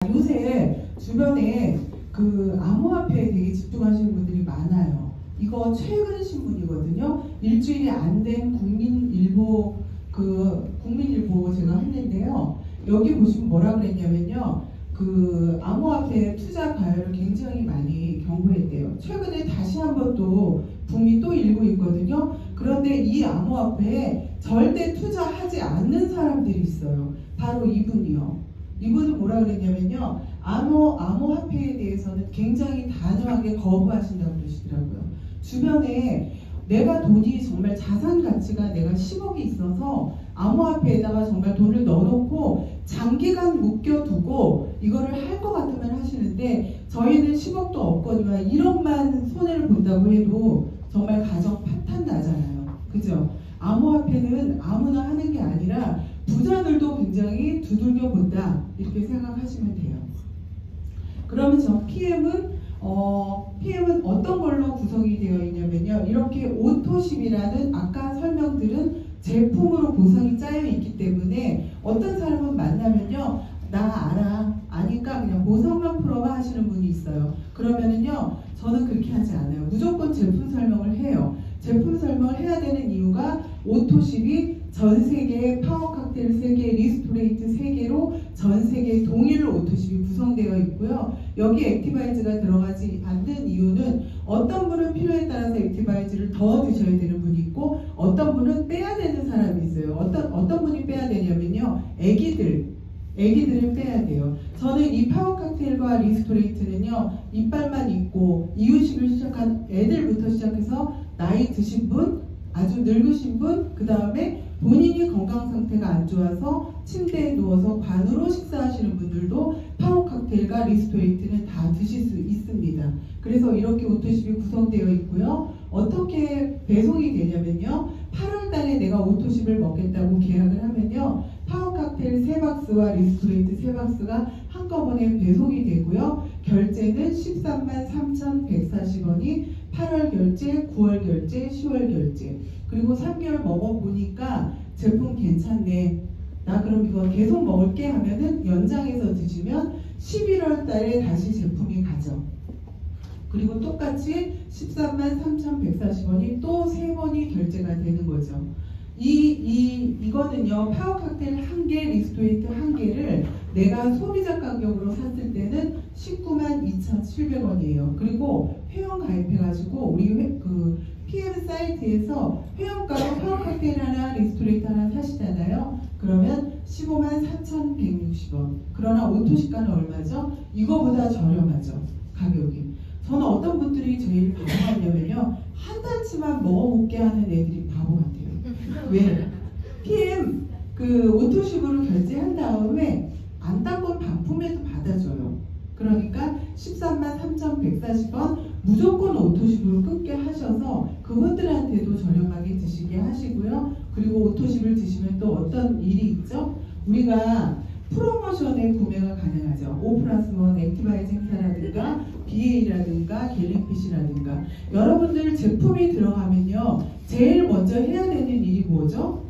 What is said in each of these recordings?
요새 주변에 그 암호화폐에 되게 집중하시는 분들이 많아요. 이거 최근 신문이거든요. 일주일이 안 된 국민일보 제가 했는데요. 여기 보시면 뭐라 그랬냐면요. 그 암호화폐 투자 과열을 굉장히 많이 경고했대요. 최근에 다시 한번 또 붐이 또 일고 있거든요. 그런데 이 암호화폐에 절대 투자하지 않는 사람들이 있어요. 바로 이분이요. 이분은 뭐라 그랬냐면요. 암호화폐에 대해서는 굉장히 단호하게 거부하신다고 그러시더라고요. 주변에 내가 돈이 정말 자산 가치가 내가 10억이 있어서 암호화폐에다가 정말 돈을 넣어놓고 장기간 묶여두고 이거를 할 것 같으면 하시는데 저희는 10억도 없거니와 1억만 손해를 본다고 해도 정말 가정 파탄 나잖아요. 그죠? 암호화폐는 아무나 하는 게 아니라 부자들도 굉장히 두들겨 본다 이렇게 생각하시면 돼요. 그러면 저 PM은 어떤 걸로 구성이 되어 있냐면요. 이렇게 오토십이라는 아까 설명드린 제품으로 구성이 짜여 있기 때문에 어떤 사람은 만나면요. 나 아니까 그냥 보상만 풀어봐 하시는 분이 있어요. 그러면은요. 저는 그렇게 하지 않아요. 무조건 제품 설명을 해요. 제품 설명을 해야 되는 이유가 오토십이 전 세계에 파워 칵테일 3개, 리스토레이트 3개로 전 세계 동일로 오토십이 구성되어 있고요. 여기 액티바이즈가 들어가지 않는 이유는 어떤 분은 필요에 따라서 액티바이즈를 더 드셔야 되는 분이 있고 어떤 분은 빼야 되는 사람이 있어요. 어떤 분이 빼야 되냐면요. 애기들을 빼야 돼요. 저는 이 파워 칵테일과 리스토레이트는요. 이빨만 있고 이유식을 시작한 애들부터 시작해서 나이 드신 분, 아주 늙으신 분, 그 다음에 본인이 건강 상태가 안 좋아서 침대에 누워서 관으로 식사하시는 분들도 파워 칵테일과 리스토레이트는 다 드실 수 있습니다. 그래서 이렇게 오토십이 구성되어 있고요. 어떻게 배송이 되냐면요. 8월 달에 내가 오토십을 먹겠다고 계약을 하면요. 파워 칵테일 3박스와 리스토레이트 3박스가 한꺼번에 배송이 되고요. 결제는 133,140원이 8월 결제, 9월 결제, 10월 결제. 그리고 3개월 먹어보니까 제품 괜찮네. 나 그럼 이거 계속 먹을게 하면은 연장해서 드시면 11월 달에 다시 제품이 가죠. 그리고 똑같이 133,140원이 또 3번이 결제가 되는 거죠. 이거는요, 파워 칵테일 1개, 리스토레이트 1개를 내가 소비자 가격으로 샀을 때는 192,700원이에요. 그리고 회원 가입해가지고 우리 그 PM 사이트에서 회원가로 파워 칵테일 하나, 리스토레이트 하나 사시잖아요. 그러면 154,160원. 그러나 오토시가는 얼마죠? 이거보다 저렴하죠. 가격이. 저는 어떤 분들이 제일 바보 같냐면요. 한 달치만 먹어볼게 하는 애들이 바보 같아요. 왜? PM 그 오토십으로 결제한 다음에 안 딴 건 반품해도 받아줘요. 그러니까 133,140원 무조건 오토십으로 끊게 하셔서 그분들한테도 저렴하게 드시게 하시고요. 그리고 오토십을 드시면 또 어떤 일이 있죠? 우리가 프로모션에 구매가 가능하죠. 5+1 액티바이즈 행사라든가 BA라든가 갤링핏이라든가 여러분들 제품이 들어가면요. 제일 먼저 해야 되는 일이 뭐죠?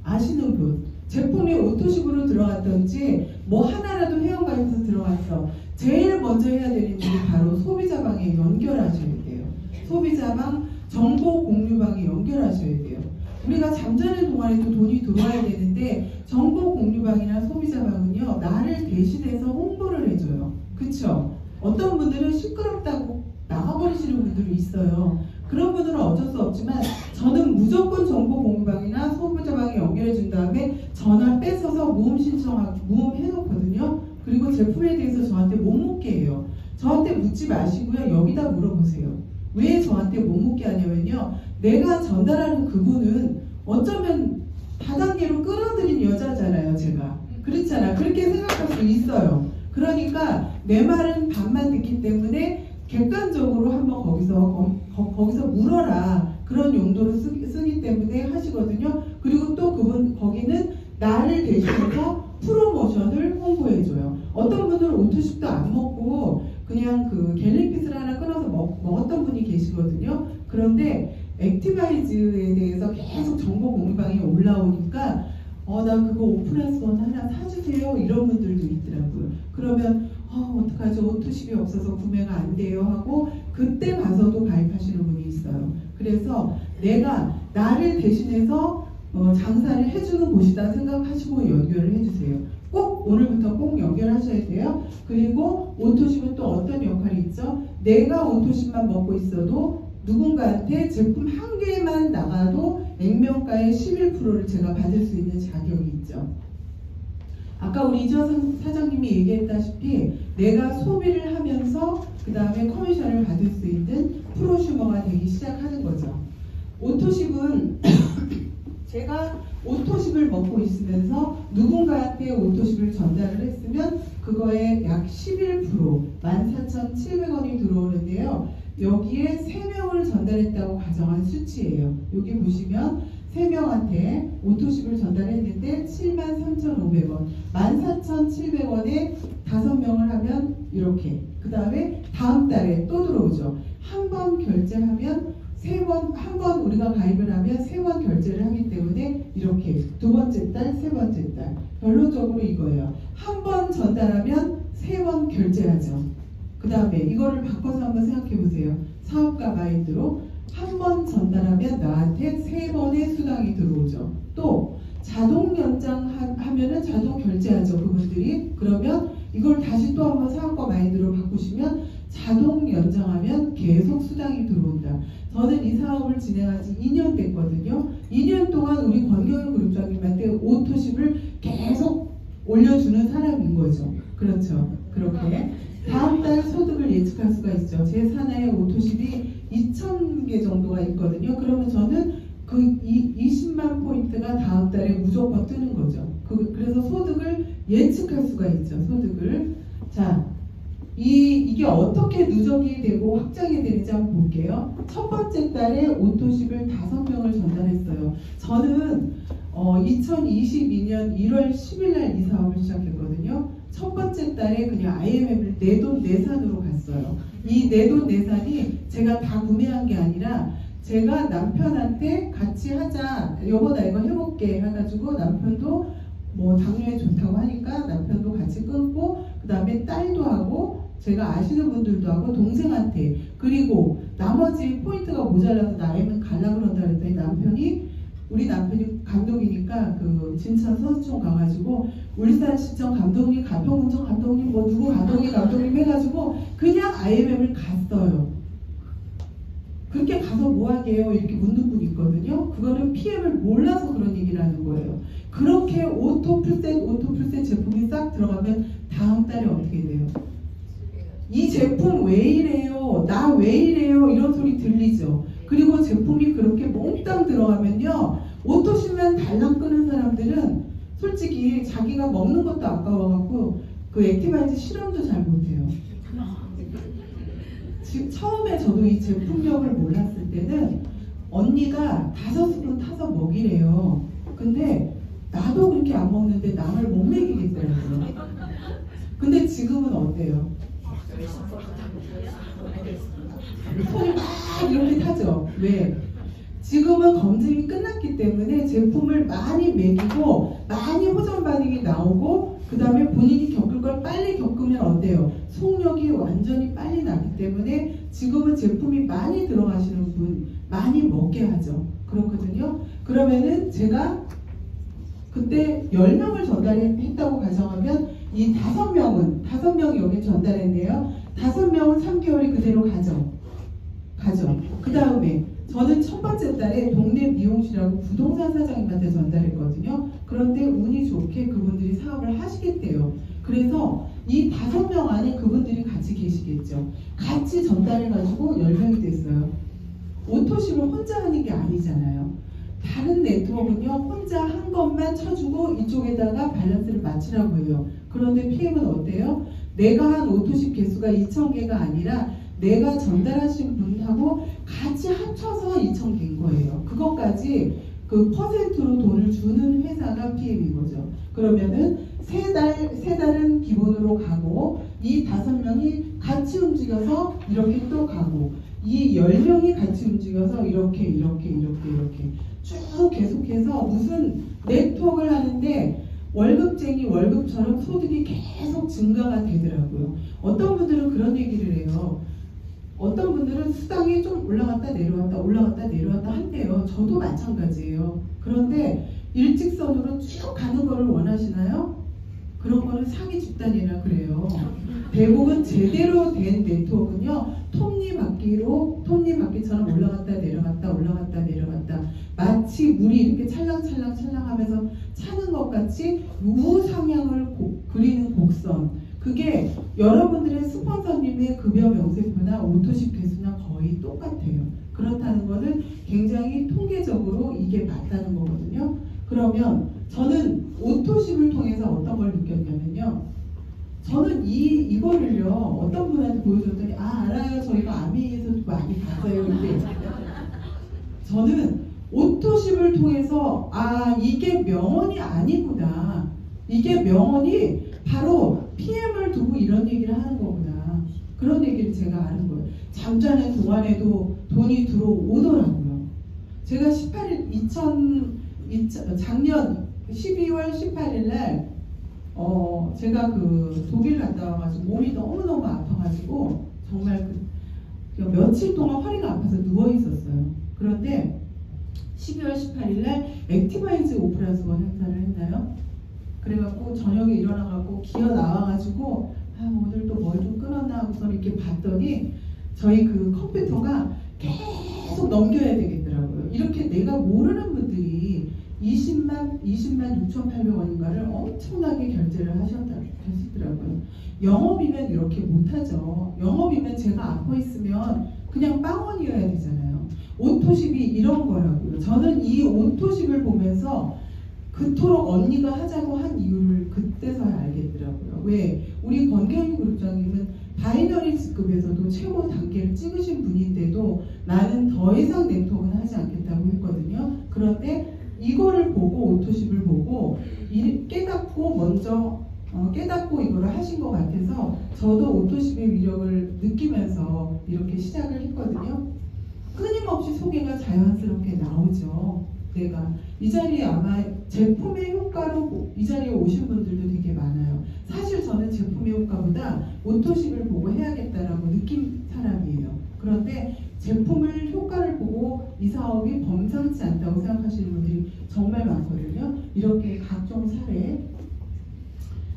아시는 분. 제품이 오토십으로 들어갔던지 뭐 하나라도 회원가입해서 들어갔어. 제일 먼저 해야 되는 일이 바로 소비자방에 연결하셔야 돼요. 소비자방 정보 공유방에 연결하셔야 돼요. 우리가 잠자는 동안에도 돈이 들어와야 되는데 정보 공유방이나 소비자방은요. 나를 대신해서 홍보를 해줘요. 그쵸? 어떤 분들은 시끄럽다고 나가버리시는 분들이 있어요. 그런 분들은 어쩔 수 없지만 저는 무조건 정보 공유방이나 소비자방에 연결해 준 다음에 전화 뺏어서 모음 신청하고 모음 해놓거든요. 그리고 제품에 대해서 저한테 못 묻게 해요. 저한테 묻지 마시고요. 여기다 물어보세요. 왜 저한테 못 묻게 하냐면요. 내가 전달하는 그분은 어쩌면 다단계로 끌어들인 여자잖아요. 제가. 그렇잖아. 그렇게 생각할 수 있어요. 그러니까 내 말은 반만 듣기 때문에 객관적으로 한번 거기서 물어라. 그런 용도로 쓰기 때문에 하시거든요. 그리고 또 거기는 나를 대신해서 프로모션을 홍보해줘요. 어떤 분들은 오토십도 안 먹고 그냥 그 갤링핏을 하나 끊어서 먹었던 분이 계시거든요. 그런데 액티바이즈에 대해서 계속 정보 공유방에 올라오니까 나 그거 5+1 하나 사주세요. 이런 분들도 있더라고요. 그러면 어떡하죠? 오토십이 없어서 구매가 안 돼요 하고 그때 가서도 가입하시는 분이 있어요. 그래서 내가 나를 대신해서 장사를 해주는 곳이다 생각하시고 연결을 해주세요. 꼭 오늘부터 꼭 연결하셔야 돼요. 그리고 오토십은 또 어떤 역할이 있죠? 내가 오토십만 먹고 있어도 누군가한테 제품 한 개만 나가도 액면가의 11%를 제가 받을 수 있는 자격이 있죠. 아까 우리 이지원 사장님이 얘기했다시피 내가 소비를 하면서 그 다음에 커미션을 받을 수 있는 프로슈머가 되기 시작하는 거죠. 오토십은 제가 오토십을 먹고 있으면서 누군가한테 오토십을 전달을 했으면 그거에 약 11% 14,700원이 들어오는데요. 여기에 3명을 전달했다고 가정한 수치예요. 여기 보시면 3명한테 오토십을 전달했는데 73,500원 14,700원에 5명을 하면 이렇게 그 다음에 다음 달에 또 들어오죠. 한 번 결제하면 한 번 우리가 가입을 하면 3번 결제를 하기 때문에 이렇게 두 번째 달, 세 번째 달 결론적으로 이거예요. 한 번 전달하면 3번 결제하죠. 그 다음에 이거를 바꿔서 한번 생각해 보세요. 사업가 마인드로 한 번 전달하면 나한테 3번의 수당이 들어오죠. 또 자동 연장하면은 자동 결제하죠. 그분들이. 그러면 이걸 다시 또 한번 사업가 마인드로 바꾸시면 자동 연장하면 계속 수당이 들어온다. 저는 이 사업을 진행한 지 2년 됐거든요. 2년 동안 우리 권경윤 그룹장님한테 오토십을 계속 올려주는 사람인 거죠. 그렇죠. 그렇게 다음 달 소득을 예측할 수가 있죠. 제 산하의 오토십이 2,000개 정도가 있거든요. 그러면 저는 그 20만 포인트가 다음 달에 무조건 뜨는 거죠. 그래서 소득을 예측할 수가 있죠. 소득을. 자, 이게 어떻게 누적이 되고 확장이 되는지 한번 볼게요. 첫 번째 달에 오토십을 5명을 전달했어요. 저는 2022년 1월 10일 날 이 사업을 시작했거든요. 첫 번째 달에 그냥 IMF를 내돈내산으로 갔어요. 이 내돈내산이 제가 다 구매한 게 아니라 제가 남편한테 같이 하자, 여보 나 이거 해볼게 해가지고 남편도 뭐 당뇨에 좋다고 하니까 남편도 같이 끊고 그 다음에 딸도 하고 제가 아시는 분들도 하고 동생한테 그리고 나머지 포인트가 모자라서 나이면 갈라 그런다 그랬더니 우리 남편이 감독이니까 그 진천 서수촌 가가지고 울산시청 감독님, 가평군청 감독님, 뭐 누구 감독님 해가지고 그냥 IMM을 갔어요. 그렇게 가서 뭐하게 해요? 이렇게 묻는 분이 있거든요. 그거는 PM을 몰라서 그런 얘기를 하는 거예요. 그렇게 오토 풀셋 제품이 싹 들어가면 다음 달에 어떻게 돼요? 이 제품 왜 이래요? 나 왜 이래요? 이런 소리 들리죠. 그리고 제품이 그렇게 몽땅 들어가면요. 오토십만 달랑 끄는 사람들은 솔직히 자기가 먹는 것도 아까워갖고 그 액티바이즈 실험도 잘 못해요. 지금 처음에 저도 이 제품력을 몰랐을 때는 언니가 5스푼 타서 먹이래요. 근데 나도 그렇게 안 먹는데 남을 못 먹이겠더라고요. 근데 지금은 어때요? 손이 막 이렇게 타죠. 왜? 지금은 검증이 끝났기 때문에 제품을 많이 먹이고 많이 호전 반응이 나오고 그 다음에 본인이 겪을 걸 빨리 겪으면 어때요? 속력이 완전히 빨리 나기 때문에 지금은 제품이 많이 들어가시는 분 많이 먹게 하죠. 그렇거든요. 그러면은 제가 그때 10명을 전달했다고 가정하면 이 5명이 여기 전달했네요. 5명은 3개월이 그대로 가죠. 그 다음에 저는 첫 번째 달에 동네 미용실하고 부동산 사장님한테 전달했거든요. 그런데 운이 좋게 그분들이 사업을 하시겠대요. 그래서 이 5명 안에 그분들이 같이 계시겠죠. 같이 전달해가지고 10명이 됐어요. 오토십을 혼자 하는 게 아니잖아요. 다른 네트워크는요. 혼자 한 번만 쳐주고 이쪽에다가 밸런스를 맞추라고 해요. 그런데 PM은 어때요? 내가 한 오토십 개수가 2,000개가 아니라 내가 전달하신 분하고 같이 합쳐서 2,000개인 거예요. 그것까지 그 퍼센트로 돈을 주는 회사가 PM인 거죠. 그러면은 세 달은 기본으로 가고 이 5명이 같이 움직여서 이렇게 또 가고 이 10명이 같이 움직여서 이렇게 쭉 계속해서 무슨 네트워크를 하는데 월급쟁이 월급처럼 소득이 계속 증가가 되더라고요. 어떤 분들은 그런 얘기를 해요. 어떤 분들은 수당이 좀 올라갔다 내려왔다 한대요. 저도 마찬가지예요. 그런데 일직선으로 쭉 가는 거를 원하시나요? 그런 거는 사기 집단이라 그래요. 대부분 제대로 된 네트워크는요, 톱니바퀴처럼 올라갔다 내려갔다 마치 물이 이렇게 찰랑찰랑 하면서 차는 것 같이 우상향을 그리는 곡선. 그게 여러분들의 스폰서님의 급여 명세표나 오토십 개수나 거의 똑같아요. 그렇다는 거는 굉장히 통계적으로 이게 맞다는 거거든요. 그러면 저는 오토십을 통해서 어떤 걸 느꼈냐면요. 저는 이거를요, 어떤 분한테 보여줬더니, 알아요. 저희가 아미에서도 많이 봤어요. 근데 저는 오토십을 통해서, 이게 명언이 아니구나. 이게 명언이 바로 PM을 두고 이런 얘기를 하는 거구나. 그런 얘기를 제가 아는 거예요. 잠자는 동안에도 돈이 들어오더라고요. 제가 작년 12월 18일 날 제가 그 독일 갔다 와가지고 몸이 너무너무 아파가지고 정말 며칠 동안 허리가 아파서 누워 있었어요. 그런데 12월 18일 날 액티바이즈 5+1 행사를 했나요? 그래갖고 저녁에 일어나갖고 기어 나와가지고 오늘 또 뭘 좀 끊었나 하고서 이렇게 봤더니 저희 그 컴퓨터가 계속 넘겨야 되겠더라고요. 이렇게 내가 모르는 분들이 20만 6,800원인가를 엄청나게 결제를 하시더라고요. 영업이면 이렇게 못하죠. 영업이면 제가 아파 있으면 그냥 빵원이어야 되잖아요. 오토십이 이런 거라고요. 저는 이 오토십을 보면서 그토록 언니가 하자고 한 이유를 그때서야 알겠더라고요. 왜? 우리 권경희 그룹장님은 바이너리스급에서도 최고 단계를 찍으신 분인데도 나는 더 이상 네트워크는 하지 않겠다고 했거든요. 그런데 이거를 보고 오토십을 보고 깨닫고 이거를 하신 것 같아서 저도 오토십의 위력을 느끼면서 이렇게 시작을 했거든요. 끊임없이 소개가 자연스럽게 나오죠. 내가 이 자리에 아마 제품의 효과로 이 자리에 오신 분들도 되게 많아요. 사실 저는 제품의 효과보다 오토십을 보고 해야겠다라고 느낀 사람이에요. 그런데 제품을 효과를 보고 이 사업이 범상치 않다고 생각하시는 분들이 정말 많거든요. 이렇게 각종 사례,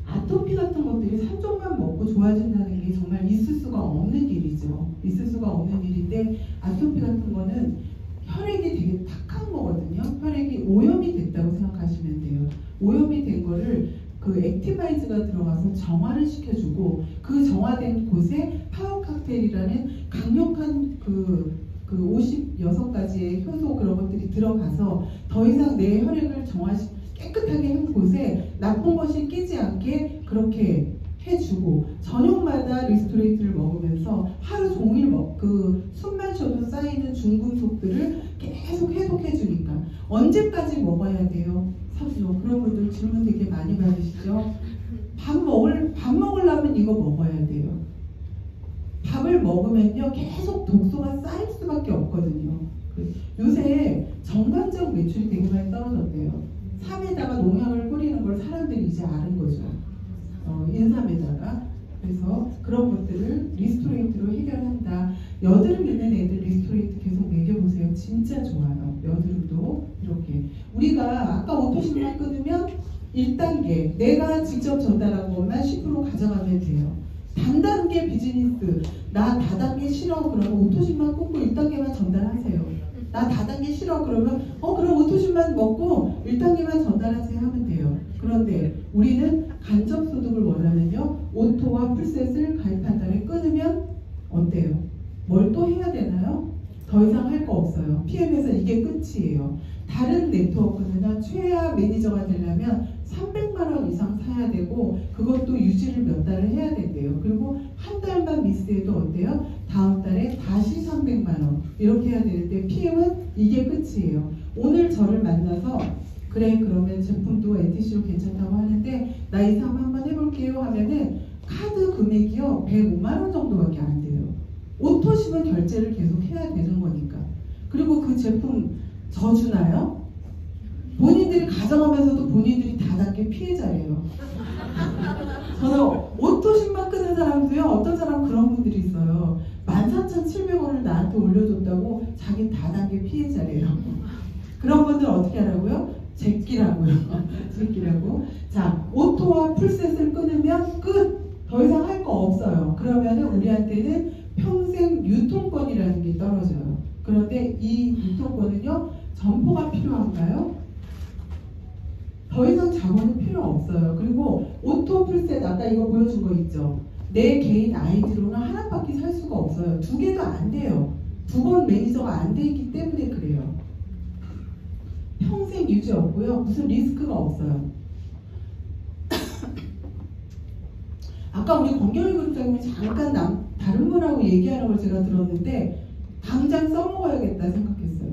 아토피 같은 것들이 산종만 먹고 좋아진다는 게 정말 있을 수가 없는 일이죠. 있을 수가 없는 일인데 아토피 같은 거는 혈액이 되게 탁한 거거든요. 혈액이 오염이 됐다고 생각하시면 돼요. 오염이 된 거를 그 액티바이즈가 들어가서 정화를 시켜주고 그 정화된 곳에 파워 칵테일이라는 강력한 그 56가지의 효소 그런 것들이 들어가서 더 이상 내 혈액을 깨끗하게 한 곳에 나쁜 것이 끼지 않게 그렇게 해주고 저녁마다 리스토레이트를 먹으면서 하루 종일 숨만 쉬어도 쌓이는 중금속들을 계속 해독해주니까 언제까지 먹어야 돼요? 그런 분들 질문 되게 많이 받으시죠? 밥 먹으려면 이거 먹어야 돼요. 밥을 먹으면요 계속 독소가 쌓일 수밖에 없거든요. 요새 정관적 매출이 되게 많이 떨어졌대요. 삶에다가 농약을 뿌리는 걸 사람들이 이제 아는 거죠. 인삼에다가. 그래서 그런 것들을 리스토레이트로 해결한다. 여드름 있는 애들 리스토레이트 계속 먹여보세요. 진짜 좋아요. 여드름도 이렇게. 우리가 아까 오토십만 끊으면 1단계 내가 직접 전달한 것만 10% 가져가면 돼요. 단단계 비즈니스. 나 다단계 싫어. 그러면 오토십만 끊고 1단계만 전달하세요. 나 다단계 싫어. 그러면 그럼 오토십만 먹고 1단계만 전달하세요 하면 돼요. 그런데 우리는 간접소득을 원하면요. 오토와 풀셋을 가입한 다음에 끊으면 어때요? 뭘 또 해야 되나요? 더 이상 할 거 없어요. PM에서 이게 끝이에요. 다른 네트워크는 최하 매니저가 되려면 300만 원 이상 사야 되고 그것도 유지를 몇 달을 해야 된대요. 그리고 한 달만 미스해도 어때요? 다음 달에 다시 300만 원 이렇게 해야 되는데 PM은 이게 끝이에요. 오늘 저를 만나서 그래 그러면 제품도 NTC로 괜찮다고 하는데 나 이 사업 한번 해볼게요 하면은 카드 금액이요 105만 원 정도밖에 안 돼요. 오토십은 결제를 계속 해야 되는 거니까. 그리고 그 제품 저 주나요? 본인들이 가져가면서도 본인들이 다단계 피해자예요. 저는 오토십만 끄는 사람도요, 어떤 사람 그런 분들이 있어요. 14,700원을 나한테 올려줬다고 자기 다단계 피해자래요. 그런 분들 어떻게 하라고요? 제끼라고요. 제끼라고. 자, 오토와 풀셋을 끊으면 끝! 더 이상 할 거 없어요. 그러면은 우리한테는 평생 유통권이라는 게 떨어져요. 그런데 이 유통권은요, 점포가 필요한가요? 더 이상 자본은 필요 없어요. 그리고 오토 풀셋, 아까 이거 보여준 거 있죠? 내 개인 아이디로는 하나밖에 살 수가 없어요. 두 개도 안 돼요. 두 번 매니저가 안 돼 있기 때문에 그래요. 평생 유지 없고요. 무슨 리스크가 없어요. 아까 우리 권경희 그룹장님이 잠깐 다른 분하고 얘기하는 걸 제가 들었는데 당장 써먹어야겠다 생각했어요.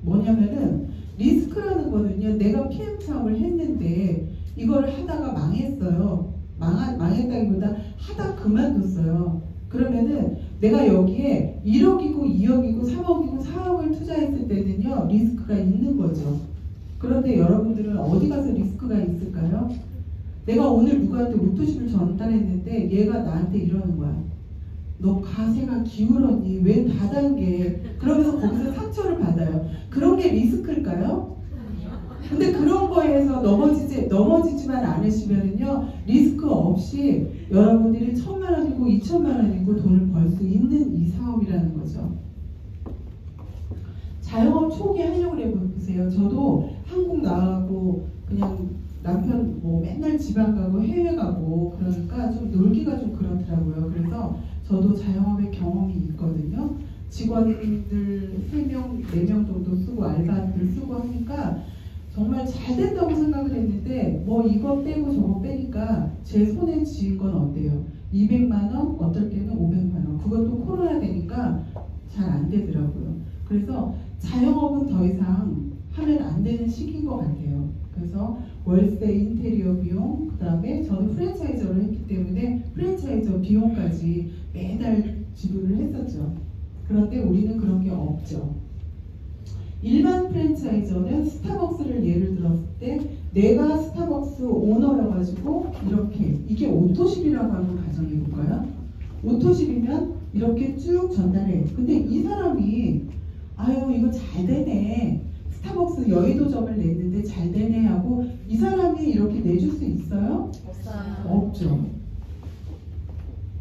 뭐냐면은 리스크라는 거는요, 내가 PM 사업을 했는데 이거를 하다가 망했어요. 망했다기보다 하다 그만뒀어요. 그러면은 내가 여기에 1억이고 2억이고 3억이고 4억을 투자했을 때는요, 리스크가 있는 거죠. 그런데 여러분들은 어디 가서 리스크가 있을까요? 내가 오늘 누구한테 오토십을 전달했는데 얘가 나한테 이러는 거야. 너 가세가 기울었니? 왜 다단계? 그러면서 거기서 상처를 받아요. 그런 게 리스크일까요? 근데 그런 거에서 넘어지지만 않으시면은요, 리스크 없이 여러분들이 1,000만 원이고 2,000만 원이고 돈을 벌 수 있는 이 사업이라는 거죠. 자영업 초기 하려고 해보세요. 저도 한국 나가고 그냥 남편 뭐 맨날 지방 가고 해외 가고 그러니까 좀 놀기가 좀 그렇더라고요. 그래서 저도 자영업의 경험이 있거든요. 직원들 3명, 4명 정도 쓰고 알바들 쓰고 하니까 정말 잘 된다고 생각을 했는데 뭐 이거 빼고 저거 빼니까 제 손에 쥐인 건 어때요? 200만 원, 어떨 때는 500만 원. 그것도 코로나 되니까 잘 안 되더라고요. 그래서 자영업은 더 이상 하면 안 되는 시기인 것 같아요. 그래서 월세, 인테리어 비용, 그 다음에 저는 프랜차이저를 했기 때문에 프랜차이저 비용까지 매달 지불을 했었죠. 그런데 우리는 그런 게 없죠. 일반 프랜차이저는 스타벅스를 예를 들었을 때 내가 스타벅스 오너여가지고 이렇게, 이게 오토십이라고 한번 가정해 볼까요? 오토십이면 이렇게 쭉 전달해. 근데 이 사람이 아유 이거 잘 되네, 스타벅스 여의도점을 냈는데 잘 되네 하고 이 사람이 이렇게 내줄 수 있어요? 없어요. 없죠.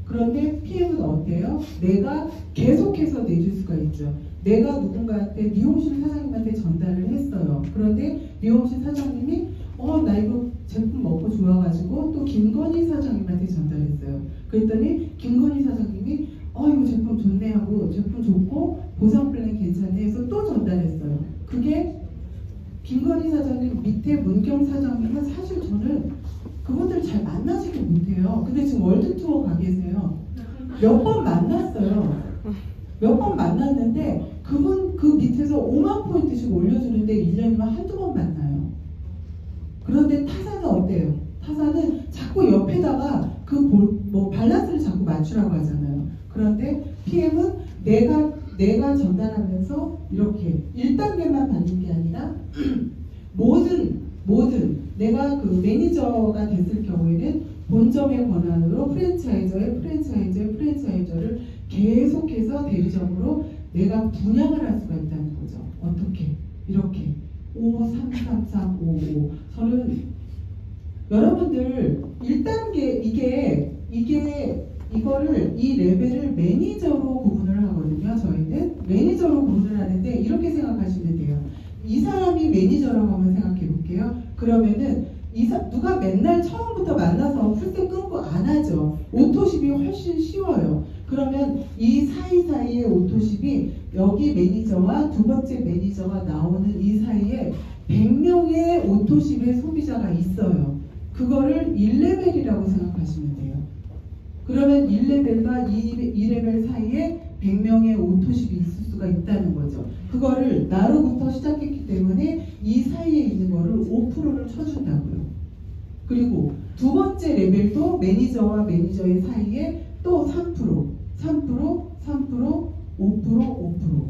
그런데 PM은 어때요? 내가 계속해서 내줄 수가 있죠. 내가 누군가한테 미용실 사장님한테 전달을 했어요. 그런데 미용실 사장님이 나 이거 제품 먹고 좋아가지고 또 김건희 사장님한테 전달했어요. 그랬더니 김건희 사장님이 이거 제품 좋네 하고 제품 좋고 보상 플랜 괜찮네 해서 또 전달했어요. 그게 김건희 사장님 밑에 문경 사장님은 사실 저는 그분들 잘 만나지도 못해요. 근데 지금 월드 투어 가 계세요. 몇 번 만났어요. 몇 번 만났는데 그분 그 밑에서 5만 포인트씩 올려주는데 1년이면 한두 번 만나요. 그런데 타사는 어때요? 타사는 자꾸 옆에다가 뭐 밸런스를 자꾸 맞추라고 하잖아요. 그런데 PM은 내가 전달하면서 이렇게 1단계만 받는 게 아니라 모든 내가 그 매니저가 됐을 경우에는 본점의 권한으로 프랜차이저를 계속해서 대리점으로 내가 분양을 할 수가 있다는 거죠. 어떻게? 이렇게 533355. 저는 여러분들 1단계 이거를 이 레벨을 매니저로 구분을 하거든요. 저희는 매니저로 구분을 하는데 이렇게 생각하시면 돼요. 이 사람이 매니저라고 한번 생각해 볼게요. 그러면은 누가 맨날 처음부터 만나서 풀셋 끊고 안 하죠. 오토십이 훨씬 쉬워요. 그러면 이 사이사이의 오토십이 여기 매니저와 두 번째 매니저가 나오는 이 사이에 100명의 오토십의 소비자가 있어요. 그거를 1레벨이라고 생각하시면 돼요. 그러면 1레벨과 2레벨 사이에 100명의 오토십이 있을 수가 있다는 거죠. 그거를 나로부터 시작했기 때문에 이 사이에 있는 거를 5%를 쳐준다고요. 그리고 두 번째 레벨도 매니저와 매니저의 사이에 또 3%, 5%.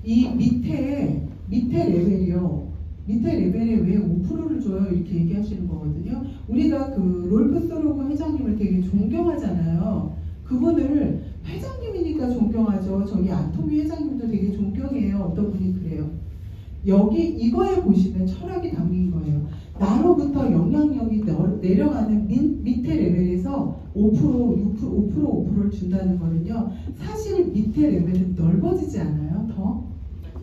이 밑에 레벨이요. 밑에 레벨에 왜 5%를 줘요? 이렇게 얘기하시는 거거든요. 우리가 그 롤프 소로그 회장님을 되게 존경하잖아요. 그분을 회장님이니까 존경하죠. 저기 안토미 회장님도 되게 존경해요. 어떤 분이 그래요. 여기 이거에 보시면 철학이 담긴 거예요. 나로부터 영향력이 내려가는 밑에 레벨에서 5%, 5%를 준다는 거는요. 사실 밑에 레벨은 넓어지지 않아요. 더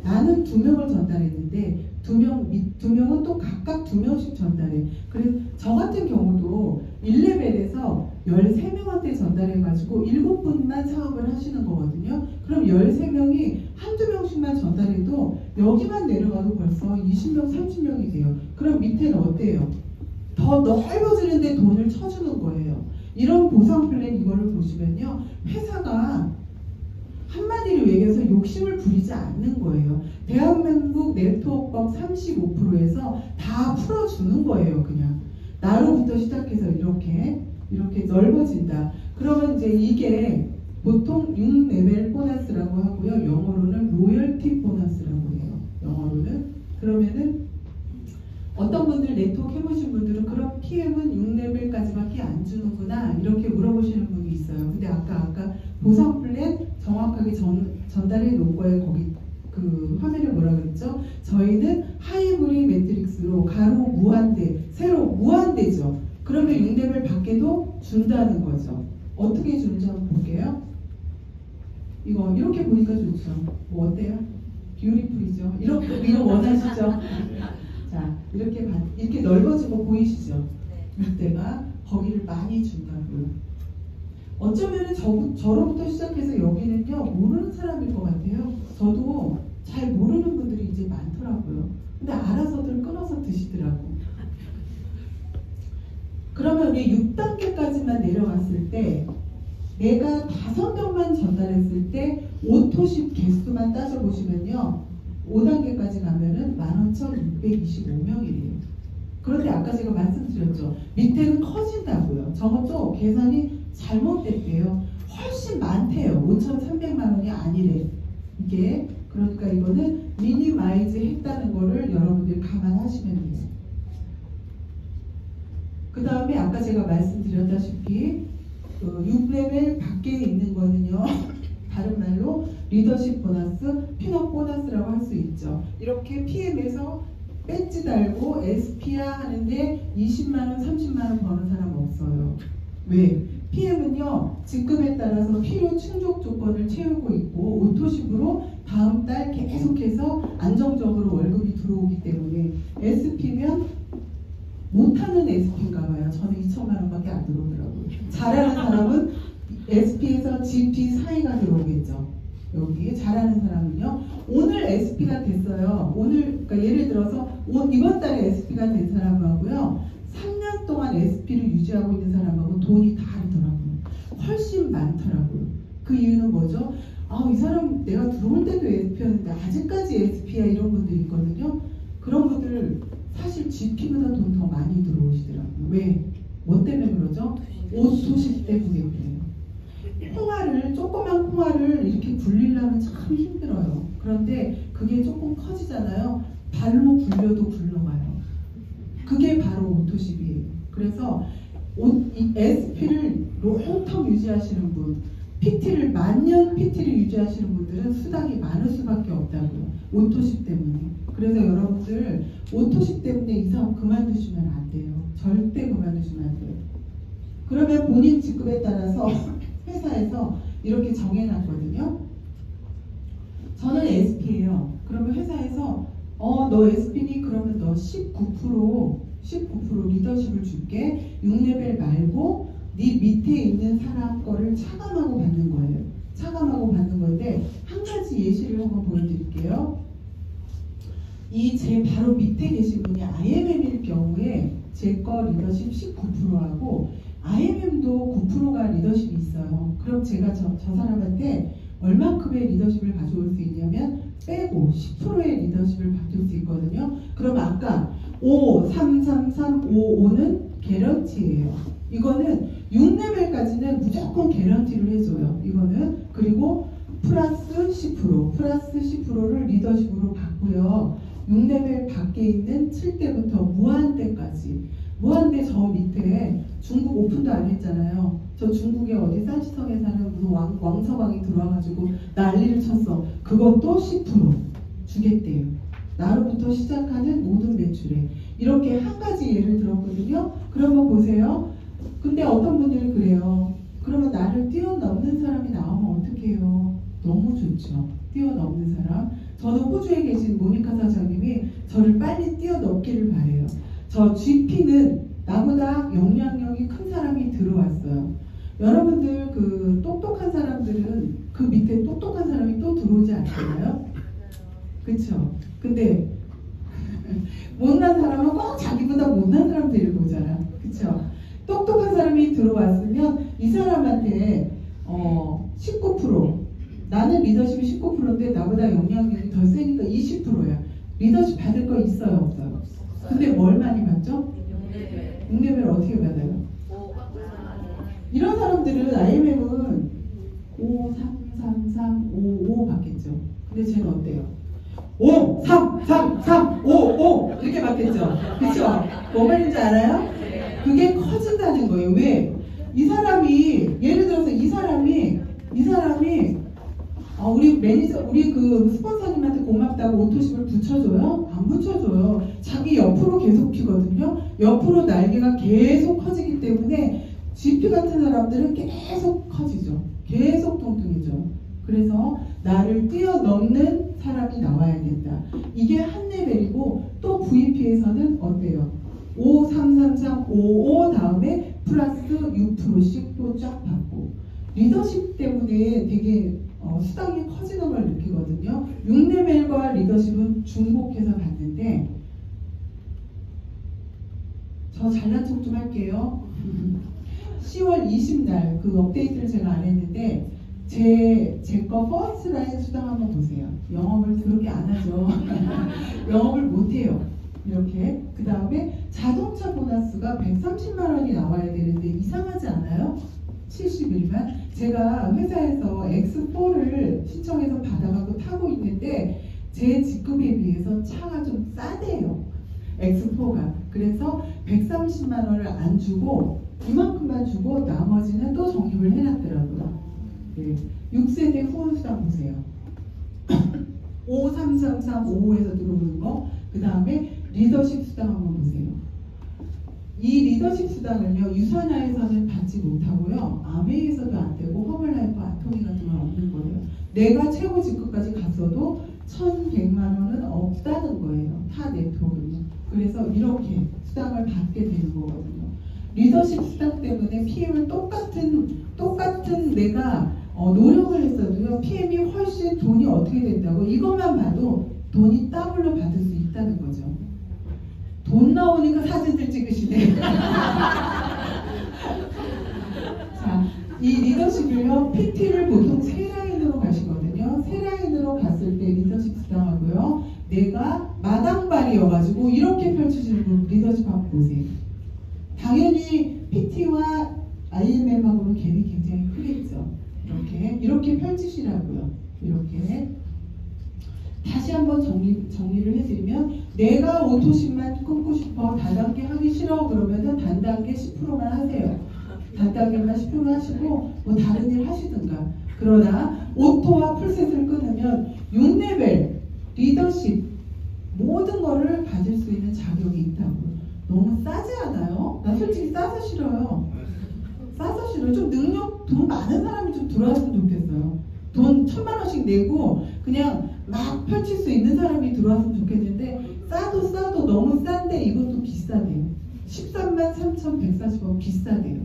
나는 2명을 전달했는데 두 명은 또 각각 2명씩 전달해. 그래서 저 같은 경우도 1레벨에서 13명한테 전달해가지고 7분만 사업을 하시는 거거든요. 그럼 13명이 한두 명씩만 전달해도 여기만 내려가도 벌써 20명, 30명이 돼요. 그럼 밑에는 어때요? 더 넓어지는데 돈을 쳐주는 거예요. 이런 보상 플랜 이거를 보시면요. 회사가 한마디로 얘기해서 욕심을 부리지 않는 거예요. 대한민국 네트워크법 35%에서 다 풀어주는 거예요. 그냥 나로부터 시작해서 이렇게 넓어진다. 그러면 이제 이게 보통 6레벨 보너스라고 하고요. 영어로는 로열티 보너스라고 해요. 영어로는. 그러면은 어떤 분들 네트워크 해보신 분들은 그럼 PM은 6레벨까지밖에 안 주는구나 이렇게 물어보시는 분이 있어요. 근데 아까 보상 플랜 정확하게 전달해 놓은 거에 거기 그 화면에 뭐라 그랬죠? 저희는 하이브리 매트릭스로 가로 무한대, 세로 무한대죠. 그러면 6레벨 밖에도 준다는 거죠. 어떻게 주는지 한번 볼게요. 이거 이렇게 보니까 좋죠. 뭐 어때요? 뷰티풀이죠. 이거 원하시죠? 자, 이렇게 넓어진 거 보이시죠? 이때가 거기를 많이 준다고요. 어쩌면은 저로부터 시작해서 여기는요 모르는 사람일 것 같아요. 저도 잘 모르는 분들이 이제 많더라고요. 근데 알아서들 끊어서 드시더라고. 그러면 우리 6단계까지만 내려갔을 때 내가 5명만 전달했을 때 오토십 개수만 따져보시면요 5단계까지 가면은 15,625명이래요. 그런데 아까 제가 말씀드렸죠. 밑에는 커진다고요. 저것도 계산이 잘못됐대요. 훨씬 많대요. 5,300만 원이 아니래. 이게 그러니까 이거는 미니마이즈 했다는 거를 여러분들이 감안하시면 돼요. 그 다음에 아까 제가 말씀드렸다시피 6레벨 밖에 있는 거는요. 다른 말로 리더십 보너스, 핀업 보너스라고 할 수 있죠. 이렇게 PM에서 배지 달고 SP야 하는데 20만원, 30만원 버는 사람 없어요. 왜? PM은요, 직급에 따라서 필요 충족 조건을 채우고 있고 오토십으로 다음 달 계속해서 안정적으로 월급이 들어오기 때문에 SP면 못하는 SP인가 봐요. 저는 2천만 원밖에 안 들어오더라고요. 잘하는 사람은 SP에서 GP 사이가 들어오겠죠. 여기 잘하는 사람은요. 오늘 SP가 됐어요. 오늘 그러니까 예를 들어서 이번 달에 SP가 된 사람하고요. 3년 동안 SP를 유지하고 있는 사람하고 돈이 다르더라고요. 훨씬 많더라고요. 그 이유는 뭐죠? 이 사람 내가 들어올 때도 SP였는데 아직까지 SP야 이런 분들이 있거든요. 그런 분들 사실 GP보다 돈 더 많이 들어오시더라고요. 왜? 뭐 때문에 그러죠? 오토십 때문에 그래요. 조그만 콩알을 이렇게 굴리려면 참 힘들어요. 그런데 그게 조금 커지잖아요. 발로 굴려도 굴러가요. 그게 바로 오토십이에요. 그래서 이 SP를 롱텀 유지하시는 분, PT를 만년 PT를 유지하시는 분들은 수당이 많을 수밖에 없다고요. 오토십 때문에. 그래서 여러분들 오토십 때문에 이 사업 그만두시면 안 돼요. 절대 그만두시면 안 돼요. 그러면 본인 직급에 따라서 회사에서 이렇게 정해놨거든요. 저는 SP예요. 그러면 회사에서 너 SP니 그러면 너 19% 리더십을 줄게. 6레벨 말고 네 밑에 있는 사람 거를 차감하고 받는 거예요. 차감하고 받는 건데 한 가지 예시를 한번 보여드릴게요. 이 제 바로 밑에 계신 분이 IMM일 경우에 제 거 리더십 19%하고 IMM도 9%가 리더십이 있어요. 그럼 제가 저 사람한테 얼만큼의 리더십을 가져올 수 있냐면 빼고 10%의 리더십을 받을 수 있거든요. 그럼 아까 5, 3, 3, 3, 5, 5는 개런티예요. 이거는 6레벨까지는 무조건 개런티를 해줘요. 이거는. 그리고 플러스 10%를 리더십으로 받고요. 6레벨 밖에 있는 7대부터 무한대까지. 무한대 저 밑에 중국 오픈도 안 했잖아요. 저 중국의 어디 산시성에 사는 무슨 왕서방이 들어와가지고 난리를 쳤어. 그것도 10% 주겠대요. 나로부터 시작하는 모든 매출에. 이렇게 한 가지 예를 들었거든요. 그러면 보세요. 근데 어떤 분들은 그래요. 그러면 나를 뛰어넘는 사람이 나오면 어떻게 해요? 너무 좋죠. 뛰어넘는 사람. 저는 호주에 계신 모니카 사장님이 저를 빨리 뛰어넘기를 바래요. 저 GP는 나보다 영향력이 큰 사람이 들어왔어요. 여러분들 그 똑똑한 사람들은 그 밑에 똑똑한 사람이 또 들어오지 않잖아요? 그쵸? 근데 못난 사람은 꼭 자기보다 못난 사람 데리고 오잖아. 그쵸? 똑똑한 사람이 들어왔으면 이 사람한테 19% 나는 리더십이 19%인데 나보다 영향력이 더 세니까 20%야. 리더십 받을 거 있어요? 없어요? 근데 뭘 많이 받죠? 6레벨 어떻게 받아요? 이런 사람들은 IMM은 5, 3, 3, 3, 5, 5 받겠죠. 근데 쟤는 어때요? 5, 3, 3, 3, 5, 5 이렇게 받겠죠. 그쵸? 뭐 말인지 알아요? 그게 커진다는 거예요. 왜? 이 사람이 예를 들어서 이 사람이 우리 매니저 우리 그 스폰서님한테 고맙다고 오토십을 붙여줘요? 안 붙여줘요. 자기 옆으로 계속 피거든요. 옆으로 날개가 계속 커지기 때문에 GP 같은 사람들은 계속 커지죠. 계속 뚱뚱해져. 그래서 나를 뛰어넘는 사람이 나와야 된다. 이게 한 레벨이고 또 VP에서는 어때요? 5, 3, 3, 3, 5, 5 다음에 플러스 6%씩 또 쫙 받고 리더십 때문에 되게 수당이 커지는 걸 느끼거든요. 6레벨과 리더십은 중복해서 받는데 저 잘난 척 좀 할게요. 10월 20날 그 업데이트를 제가 안 했는데 제 거 퍼스트 라인 수당 한번 보세요. 영업을 그렇게 안 하죠. 영업을 못 해요. 이렇게 그 다음에 자동차 보너스가 130만 원이 나와야 되는데 이상하지 않아요? 70일만 제가 회사에서 X4를 신청해서 받아가고 타고 있는데 제 직급에 비해서 차가 좀 싸대요. X4가. 그래서 130만 원을 안 주고 이만큼만 주고 나머지는 또 적립을 해놨더라고요. 네. 6세대 후원 수당 보세요. 5333, 55에서 들어오는 거. 그 다음에 리더십 수당 한번 보세요. 이 리더십 수당을요 유산화에서는 받지 못하고요 아메이에서도 안 되고 허벌라이프 아토미 같은 건 없는 거예요. 내가 최고 직급까지 갔어도 1,100만 원은 없다는 거예요. 타 네트워크는요. 그래서 이렇게 수당을 받게 되는 거거든요. 리더십 수당 때문에 PM을 똑같은 내가 노력을 했어도요 PM이 훨씬 돈이 어떻게 된다고 이것만 봐도 돈이 더블로 받을 수 있다는 거죠. 돈 나오니까 사진들 찍으시네. 자, 이 리더십을요, PT를 보통 세 라인으로 가시거든요. 세 라인으로 갔을 때 리더십 수당하고요. 내가 마당발이어가지고 이렇게 펼쳐지는 분 리더십 한번 보세요. 당연히 PT와 IMM하고는 갭이 굉장히 크겠죠. 이렇게 펼치시라고요. 이렇게. 다시 한번 정리를 해드리면 내가 오토십만 끊고 싶어 다단계 하기 싫어 그러면은 단단계 10%만 하세요. 단단계만 10%만 하시고 뭐 다른 일 하시든가. 그러나 오토와 풀셋을 끊으면 6레벨 리더십 모든 거를 받을 수 있는 자격이 있다고요. 너무 싸지 않아요? 나 솔직히 싸서 싫어요. 싸서 싫어요. 좀 능력 돈 많은 사람이 좀 들어왔으면 좋겠어요. 돈 1,000만 원씩 내고 그냥 막 펼칠 수 있는 사람이 들어왔으면 좋겠는데 싸도 너무 싼데 이것도 비싸대요. 13만 3,140원 비싸대요.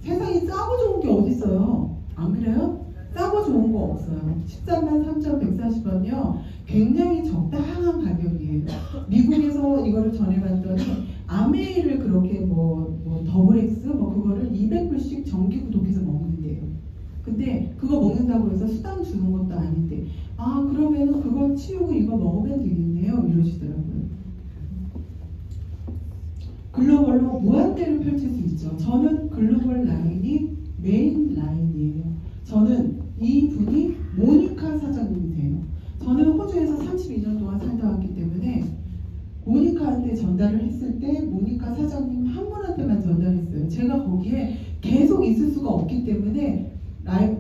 세상에 싸고 좋은 게 어딨어요? 안 그래요? 싸고 좋은 거 없어요. 13만 3,140원이요. 굉장히 적당한 가격이에요. 미국에서 이거를 전해봤더니 아메이를 그렇게 뭐 더블 X 그거를 200불씩 정기 구독해서 먹는데요. 근데 그거 먹는다고 해서 수당 주는 것도 아닌데 그러면은 그거 치우고 이거 먹으면 되겠네요 이러시더라고요. 글로벌로 무한대를 펼칠 수 있죠. 저는 글로벌 라인이 메인 라인이에요. 저는 이 분이 모니카 사장님이세요. 저는 호주에서 32년 동안 살다 왔기 때문에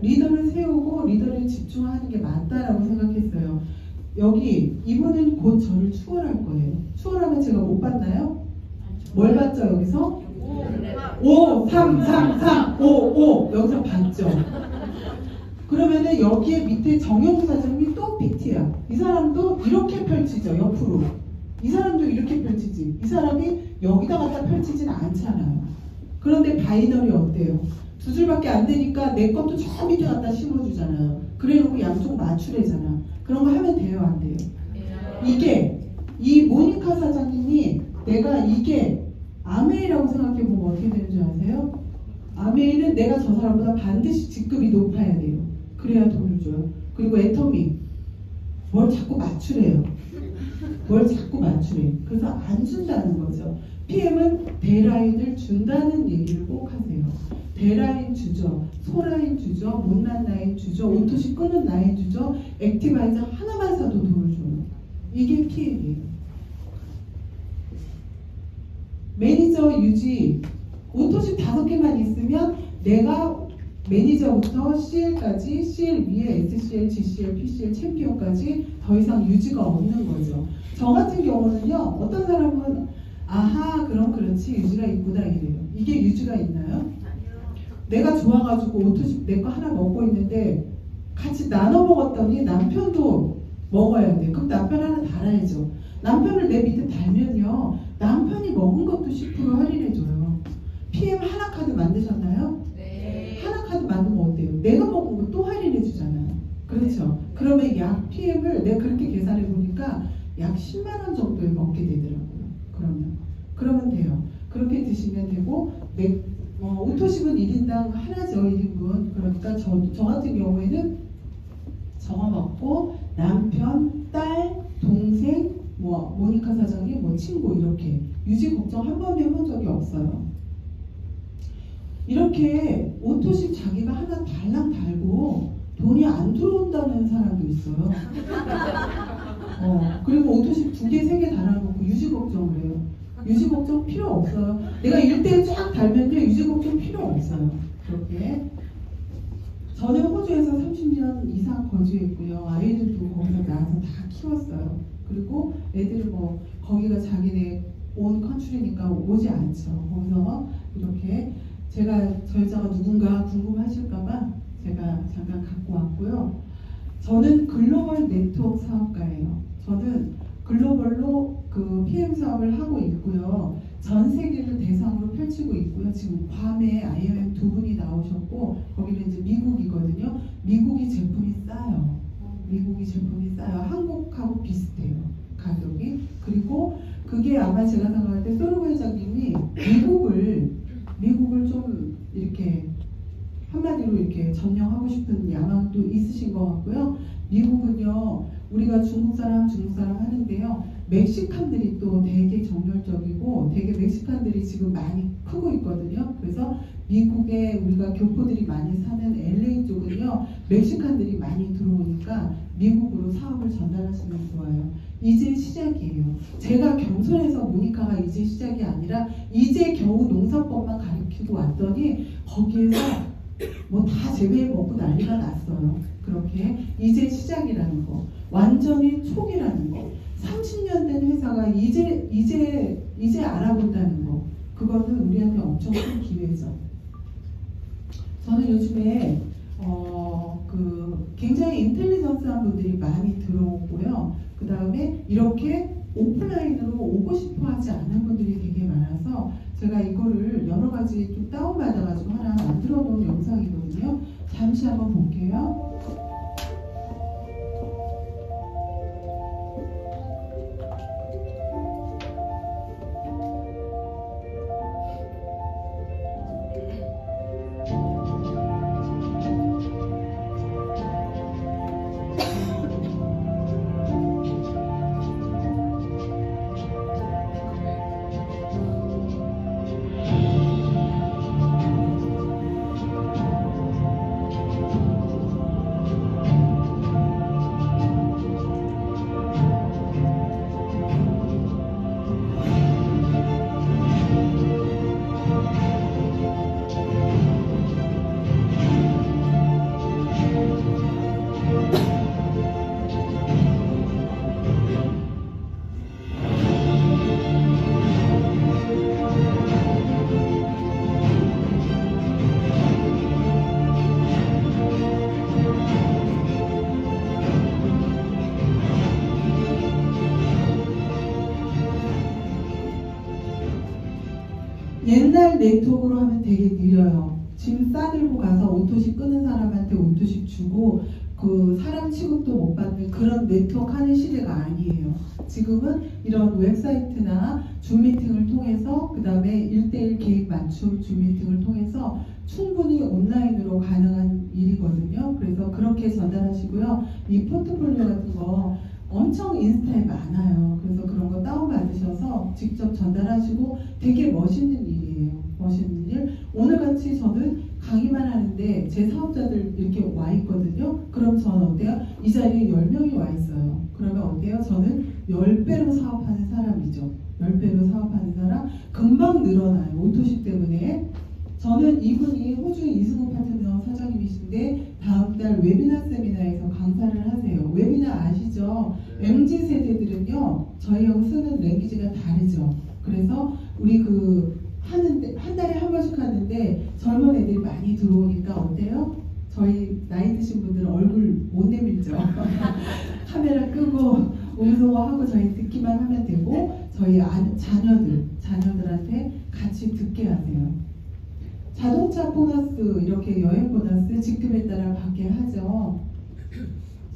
리더를 세우고 리더를 집중하는 게 맞다라고 생각했어요. 여기 이분은 곧 저를 추월할 거예요. 추월하면 제가 못 봤나요? 뭘 봤죠 여기서? 5, 3, 3, 3, 5, 5 여기서 봤죠. 그러면은 여기에 밑에 정영수 사장님이 또 PT야. 이 사람도 이렇게 펼치죠. 옆으로. 이 사람도 이렇게 펼치지. 이 사람이 여기다 갖다 펼치진 않잖아요. 그런데 바이널이 어때요? 두 줄밖에 안 되니까 내 것도 저 밑에 갖다 심어주잖아요. 그래놓고 양쪽 맞추래잖아. 그런 거 하면 돼요, 안 돼요? 이게 이 모니카 사장님이 내가 이게 아메이라고 생각해보면 어떻게 되는 줄 아세요? 아메이는 내가 저 사람보다 반드시 직급이 높아야 돼요. 그래야 돈을 줘요. 그리고 애터미 뭘 자꾸 맞추래요. 뭘 자꾸 맞추래. 그래서 안 준다는 거죠. PM은 대라인을 준다는 얘기를 꼭 하세요. 대라인 주죠. 소라인 주죠. 못난 라인 주죠. 오토시 끄는 라인 주죠. 액티바이저 하나만 사도 돈을 줘요. 이게 PM이에요. 매니저 유지 오토시 5개만 있으면 내가 매니저부터 CL까지, CL 위에 SCL, GCL, PCL, 챔피언까지 더 이상 유지가 없는 거죠. 저 같은 경우는요, 어떤 사람은 아하 그럼 그렇지 유지가 있구나 이래요. 이게 유지가 있나요? 아니요. 내가 좋아가지고 오토십 내 거 하나 먹고 있는데 같이 나눠 먹었더니 남편도 먹어야 돼. 그럼 남편 하나 달아야죠. 남편을 내 밑에 달면요, 남편이 먹은 것도 10% 할인해줘요. PM 하나 카드 만드셨나요? 네. 하나 카드 만들면 어때요? 내가 먹은 거 또 할인해주잖아요. 그렇죠? 그러면 약 PM을 내가 그렇게 계산해 보니까 약 10만 원 정도에 먹게 되더라고요. 그러면 돼요. 그렇게 드시면 되고, 오토십은 1인당 하나죠. 1인분. 그러니까 저 같은 경우에는 저거 먹고 남편, 딸, 동생, 모니카 사장님, 친구 이렇게 유지 걱정 한 번도 해본 적이 없어요. 이렇게 오토십 자기가 하나 달랑 달고 돈이 안 들어온다는 사람도 있어요. 그리고 오토십 2개, 3개 달아놓고 유지 걱정을 해요. 유지 걱정 필요 없어요. 내가 1대 쫙 달면요, 유지 걱정 필요 없어요. 그렇게. 저는 호주에서 30년 이상 거주했고요. 아이들도 거기서 낳아서 다 키웠어요. 그리고 애들은 거기가 자기네 온 컨트리니까 오지 않죠. 거기서 이렇게 저 여자가 누군가 궁금하실까봐 제가 잠깐 갖고 왔고요. 저는 글로벌 네트워크 사업가예요. 저는 글로벌로 그 PM 사업을 하고 있고요. 전 세계를 대상으로 펼치고 있고요. 지금 괌에 IMM 2분이 나오셨고, 거기는 이제 미국이거든요. 미국이 제품이 싸요. 한국하고 비슷해요. 가격이. 그리고 그게 아마 제가 생각할 때 소르고 회장님이 미국을 좀 이렇게 한마디로 이렇게 점령하고 싶은 야망도 있으신 것 같고요. 미국은요, 우리가 중국 사람 하는데요, 멕시칸들이 또 되게 정열적이고 되게 멕시칸들이 지금 많이 크고 있거든요. 그래서 미국에 우리가 교포들이 많이 사는 LA 쪽은요, 멕시칸들이 많이 들어오니까 미국으로 사업을 전달하시면 좋아요. 이제 시작이에요. 제가 겸손해서 모니카가 이제 시작이 아니라 이제 겨우 농사법만 가르치고 왔더니 거기에서 다 제외 먹고 난리가 났어요. 그렇게 이제 시작이라는 거, 완전히 초기라는 거, 30년 된 회사가 이제 알아본다는 거, 그거는 우리한테 엄청 큰 기회죠. 저는 요즘에 굉장히 인텔리전스한 분들이 많이 들어오고요. 그 다음에 이렇게 오프라인으로 오고 싶어 하지 않은 분들이 되게 많아서 제가 이거를 여러 가지 좀 다운받아가지고 하나 만들어 놓은 영상이거든요. 잠시 한번 볼게요. 네트워크로 하면 되게 느려요. 짐 싸들고 가서 오토식 끄는 사람한테 오토식 주고 그 사람 취급도 못 받는 그런 네트워크 하는 시대가 아니에요. 지금은 이런 웹사이트나 줌 미팅을 통해서 그 다음에 1대1 개인 맞춤 줌 미팅을 통해서 충분히 온라인으로 가능한 일이거든요. 그래서 그렇게 전달하시고요. 이 포트폴리오 같은 거 엄청 인스타에 많아요. 그래서 그런 거 다운받으셔서 직접 전달하시고 되게 멋있는 일이에요. 멋있는 일. 오늘같이 저는 강의만 하는데 제 사업자들 이렇게 와 있거든요. 그럼 저는 어때요? 이 자리에 10명이 와 있어요. 그러면 어때요? 저는 10배로 사업하는 사람이죠. 10배로 사업하는 사람. 금방 늘어나요. 오토식 때문에. 저는 이분이 호주 이승우 파트너 사장님이신데 다음 달 웨비나 세미나에서 강사를 하세요. 웨비나 아시죠? MZ 세대들은요 저희하고 쓰는 랭귀지가 다르죠. 그래서 우리 하는데 한 달에 한 번씩 하는데 젊은 애들이 많이 들어오니까 어때요? 저희 나이 드신 분들은 얼굴 못 내밀죠. 카메라 끄고 음소거하고 저희 듣기만 하면 되고 저희 자녀들한테 같이 듣게 하세요. 자동차 보너스, 이렇게 여행 보너스 직급에 따라 받게 하죠.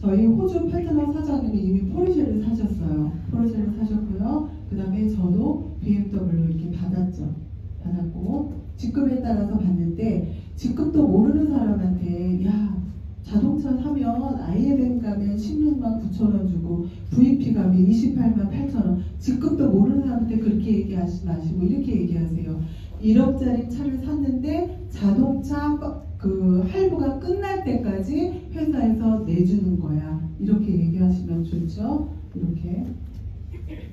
저희 호주 파트너 사장님이 이미 포르쉐를 사셨어요. 포르쉐를 사셨고요. 그 다음에 저도 BMW 이렇게 받았고 직급에 따라서 받는데 직급도 모르는 사람한테 야 자동차 사면 IMM 가면 16만 9천 원 주고 VP 가면 28만 8천 원. 직급도 모르는 사람한테 그렇게 얘기하지 마시고 이렇게 얘기하세요. 1억짜리 차를 샀는데 자동차 할부가 끝날 때까지 회사에서 내주는 거야. 이렇게 얘기하시면 좋죠. 이렇게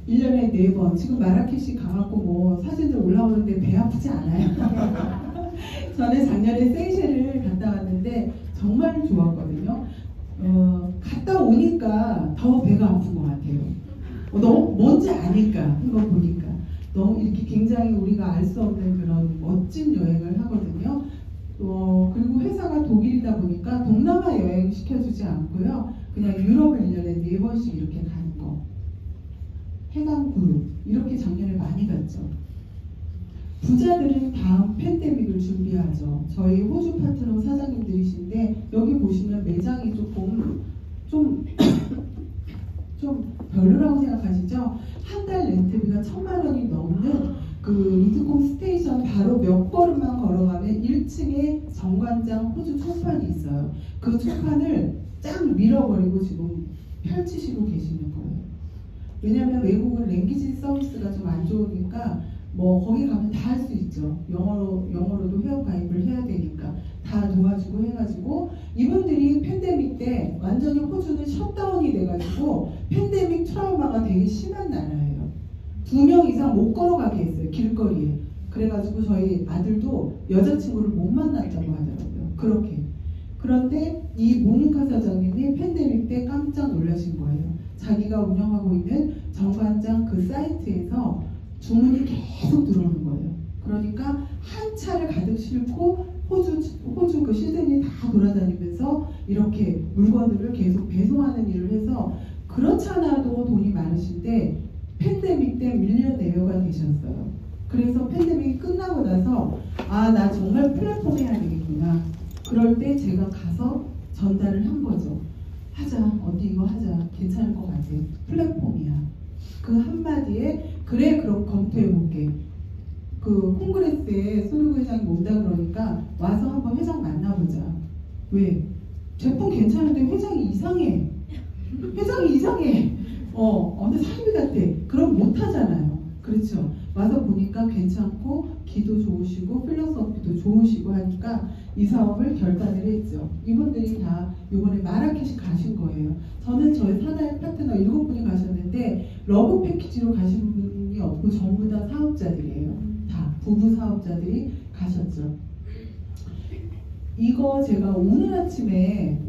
1년에 4번. 지금 마라케시 가갖고 뭐 사진들 올라오는데 배 아프지 않아요? 저는 작년에 세이셸을 갔다 왔는데 정말 좋았거든요. 갔다 오니까 더 배가 아픈 것 같아요. 너무 뭔지 아니까 이거 보니까 너무 이렇게 굉장히 우리가 알 수 없는 그런 멋진 여행을 하거든요. 그리고 회사가 독일이다 보니까 동남아 여행 시켜주지 않고요. 그냥 유럽을 1년에 4번씩 이렇게 가는 거. 해당 그룹 이렇게 작년에 많이 갔죠. 부자들은 다음 팬데믹을 준비하죠. 저희 호주 파트너 사장님들이신데 여기 보시면 매장이 좀 별로라고 생각하시죠? 한 달 렌트비가 1,000만 원이 넘는 그 리드콤 스테이션 바로 몇 걸음만 걸어가면 1층에 정관장 호주 총판이 있어요. 그 총판을 쫙 밀어버리고 지금 펼치시고 계시는 거예요. 왜냐하면 외국은 랭귀지 서비스가 좀 안 좋으니까 뭐 거기 가면 다 할 수 있죠. 영어로도 회원 가입을 해야 되니까 다 도와주고 해가지고 이분들이 팬데믹 때 완전히 호주는 셧다운이 돼가지고 팬데믹 트라우마가 되게 심한 나라예요. 2명 이상 못 걸어가게 했어요. 길거리에. 그래가지고 저희 아들도 여자친구를 못 만났다고 하더라고요. 그렇게. 그런데 이 모니카 사장님이 팬데믹 때 깜짝 놀라신 거예요. 자기가 운영하고 있는 정관장 그 사이트에서 주문이 계속 들어오는 거예요. 그러니까 한 차를 가득 싣고 호주 그 시드니 다 돌아다니면서 이렇게 물건들을 계속 배송하는 일을 해서 그렇지 않아도 돈이 많으신데 팬데믹 때 밀리언네어가 되셨어요. 그래서 팬데믹이 끝나고 나서 나 정말 플랫폼 해야 되겠구나. 그럴 때 제가 가서 전달을 한 거죠. 하자. 언니 이거 하자. 괜찮을 것 같아. 플랫폼이야. 그 한마디에 그래 그럼 검토해볼게. 그 콩그레스에 손흥민 회장이 온다 그러니까 와서 한번 회장 만나보자. 왜? 제품 괜찮은데 회장이 이상해. 회장이 이상해. 근데 사람이 같아. 그럼 못하잖아요. 그렇죠. 와서 보니까 괜찮고 기도 좋으시고 필로소피도 좋으시고 하니까 이 사업을 결단을 했죠. 이분들이 다 이번에 마라케시 가신 거예요. 저는 저희 사나이 파트너 7분이 가셨는데 러브 패키지로 가신 분이 없고 전부 다 사업자들이에요. 다 부부 사업자들이 가셨죠. 이거 제가 오늘 아침에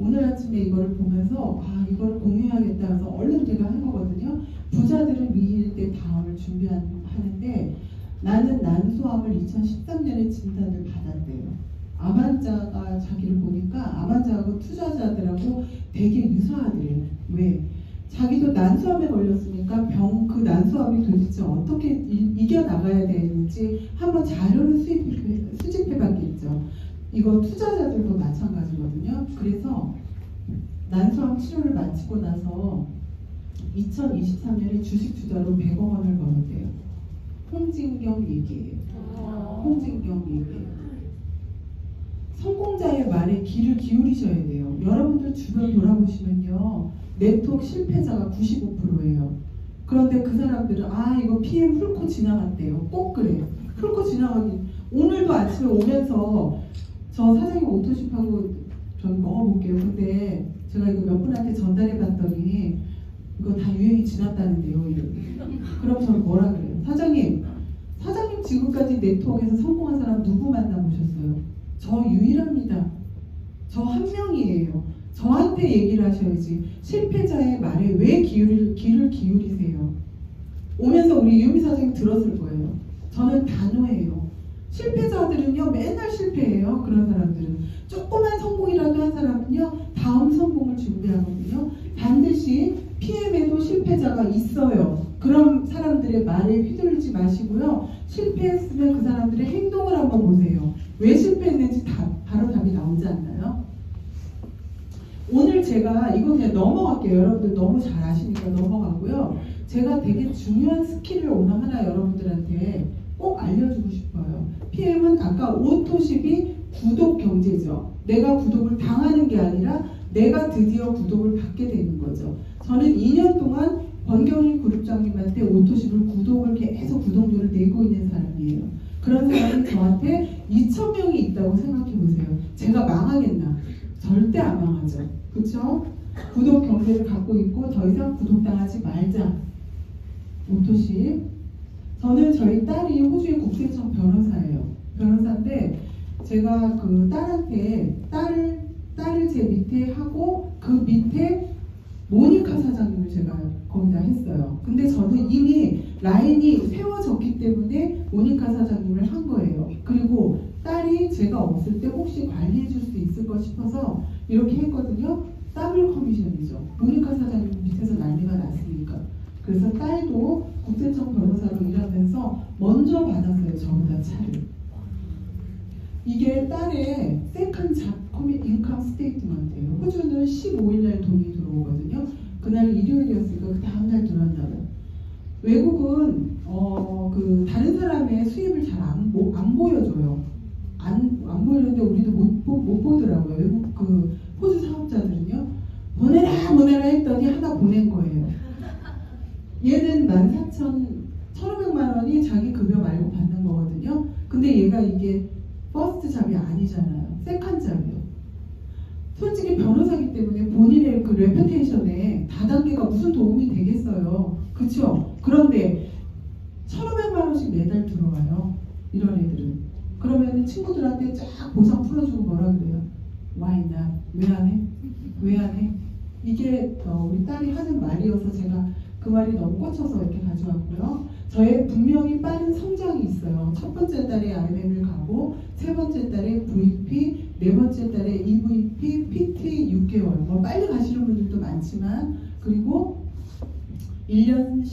이거를 보면서 이걸 공유해야겠다 해서 얼른 제가 한 거거든요. 부자들은 미일 때 다음을 준비하는데 나는 난소암을 2013년에 진단을 받았대요. 암환자가 자기를 보니까 암환자하고 투자자들하고 되게 유사하대요. 왜? 자기도 난소암에 걸렸으니까 그 난소암이 도대체 어떻게 이겨나가야 되는지 한번 자료를 수집해봤겠죠. 이거 투자자들도 마찬가지거든요. 그래서 난소암 치료를 마치고 나서 2023년에 주식 투자로 100억 원을 벌었대요. 홍진경 얘기예요. 홍진경 얘기예요. 성공자의 말에 귀를 기울이셔야 돼요. 여러분들 주변 돌아보시면요. 네트워크 실패자가 95%예요. 그런데 그 사람들은 이거 PM 훑고 지나갔대요. 꼭 그래요. 훑고 지나가긴. 오늘도 아침에 오면서 저 사장님 오토십하고 전 먹어볼게요. 근데 제가 이거 몇 분한테 전달해 봤더니 이거 다 유행이 지났다는데요. 이렇게. 그럼 저는 뭐라 그래요? 사장님 지금까지 네트워크에서 성공한 사람 누구 만나보셨어요? 저 유일합니다. 저 한 명이에요. 저한테 얘기를 하셔야지. 실패자의 말에 왜 귀를 기울이세요? 오면서 우리 유미 사장님 들었을 거예요. 저는 단호해요. 실패자들은요 맨날 실패해요. 그런 사람들은 조그만 성공이라도 한 사람은요 다음 성공을 준비하거든요. 반드시 PM에도 실패자가 있어요. 그런 사람들의 말에 휘둘리지 마시고요. 실패했으면 그 사람들의 행동을 한번 보세요. 왜 실패했는지 바로 답이 나오지 않나요? 오늘 제가 이거 그냥 넘어갈게요. 여러분들 너무 잘 아시니까 넘어가고요. 제가 되게 중요한 스킬을 오늘 하나 여러분들한테 꼭 알려주고 싶어요. PM은 아까 오토십이 구독 경제죠. 내가 구독을 당하는 게 아니라 내가 드디어 구독을 받게 되는 거죠. 저는 2년 동안 권경희 그룹장님한테 오토십을 구독을 계속 구독료를 내고 있는 사람이에요. 그런 사람이 저한테 2,000명이 있다고 생각해 보세요. 제가 망하겠나? 절대 안 망하죠. 그렇죠? 구독 경제를 갖고 있고 더 이상 구독당하지 말자. 오토십. 저는 저희 딸이 호주의 국세청 변호사예요. 변호사인데 제가 그 딸한테 딸을 제 밑에 하고 그 밑에 모니카 사장님을 제가 거기다 했어요. 근데 저는 이미 라인이 세워졌기 때문에 모니카 사장님을 한 거예요. 그리고 딸이 제가 없을 때 혹시 관리해 줄 수 있을 것 싶어서 이렇게 했거든요. 더블 커미션이죠. 모니카 사장님 밑에서 난리가 났으니까. 그래서 딸도 국세청 변호사로 일하면서 먼저 받았어요. 저보다 차를. 이게 딸의 세컨 잡 인컴 스테이트먼트예요. 호주는 15일날 돈이 들어오거든요. 그날 일요일이었으니까 그 다음날 들어왔나봐요. 외국은 그 다른 사람의 수입을 잘 안 보여줘요. 안 보이는데 우리도 못 보더라고요. 외국 그 호주 사업자들은요. 보내라 했더니 하나 보낸 거예요. 얘는 14,1,500만 원이 자기 급여 말고 받는 거거든요. 근데 얘가 이게 퍼스트 잡이 아니잖아요. 세컨 잡이요. 솔직히 변호사기 때문에 본인의 그 레퓨테이션에 다단계가 무슨 도움이 되겠어요. 그쵸? 그런데 1,500만 원씩 매달 들어와요. 이런 애들은. 그러면 친구들한테 쫙 보상 풀어주고 뭐라 그래요? Why not? 왜 안 해? 왜 안 해? 이게 우리 딸이 하는 말이어서 제가 그 말이 너무 꽂혀서 이렇게 가져왔고요. 저의 분명히 빠른 성장이 있어요. 첫 번째 달에 RMM을 가고 세 번째 달에 VP, 네 번째 달에 EVP, PT 6개월. 뭐 빨리 가시는 분들도 많지만 그리고 1년